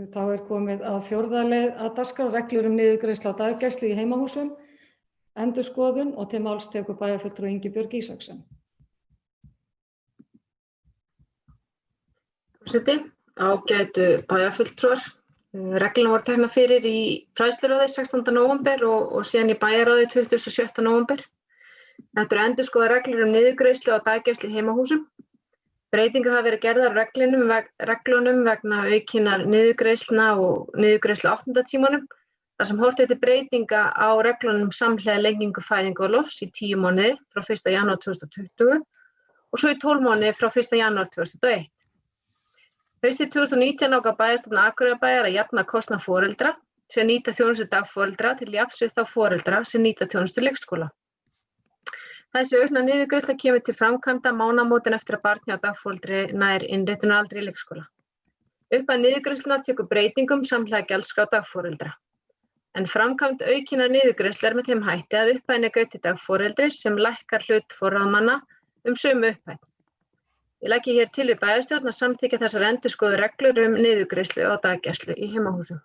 Þá komið að 4. lið að dagskrá, reglur niðurgreiðslu á daggæslu í heimahúsum, endurskoðun, og til máls tekur bæjarfulltrúi Ingibjörg Isaksen. Forseti, ágætu bæjarfulltrúar. Reglurnar voru teknar fyrir í fræðsluráði 16. nóvember og síðan í bæjarráði 27. nóvember. Þetta eru endurskoðaðar reglur niðurgreiðslu á daggæslu í heimahúsum. Breytingar hafa verið gerðar á reglunum vegna aukinnar niðurgreiðslna og niðurgreiðslu á 8. tímanum, þar sem horft er til breytinga á reglunum samhliða lengingu fæðingarorlofs í 10 mánuði frá 1. janúar 2020 og svo í 12 mánuði frá 1. janúar 2001. Haustið 2019 ákvað bæjarstjórn Akureyrarbæjar að jafna kostnað foreldra sem nýta þjónustu dagforeldra til jafns við þá foreldra sem nýta þjónustu leikskóla. Þessi aukna niðurgreiðsla kemur til framkvæmda mánaðamótin eftir að barn hjá dagforeldri nær innritunaraldri í leikskóla. Upphæð niðurgreiðslunnar tekur breytingum samhliða gjaldskrá dagforeldra. En framkvæmd aukinnar niðurgreiðslu með þeim hætti að upphæðin greidd til dagforeldris sem lækkar hlut forráðamanna sömu upphæð. Ég legg hér til við bæjarstjórn að samþykkja þessar endurskoðuðu reglur niðurgreiðslu á daggæslu í heimahúsum.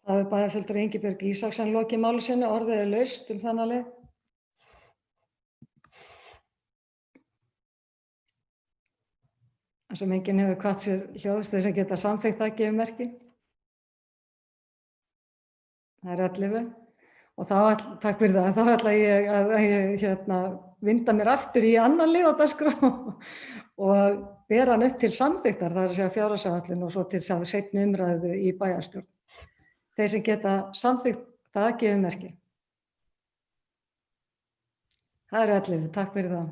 Það hefur bæjarfulltrúi Ingibjörg Isaksen lokið máli sínu, orðið er laust þennan lið. Þar sem enginn hefur hvatt sér hljóðs þeir sem geta samþykkt það gefur merki. Það er 11. Og takk fyrir það, þá ætla ég að vinda mér aftur í annan lið á dagskrá og bera hann upp til samþykktar, það er að segja fjárhagsáætlun, og svo til seinni umræðu í bæjarstjórn. Þeir sem geta samþykkt það gefur merki. Það er 11, takk fyrir það.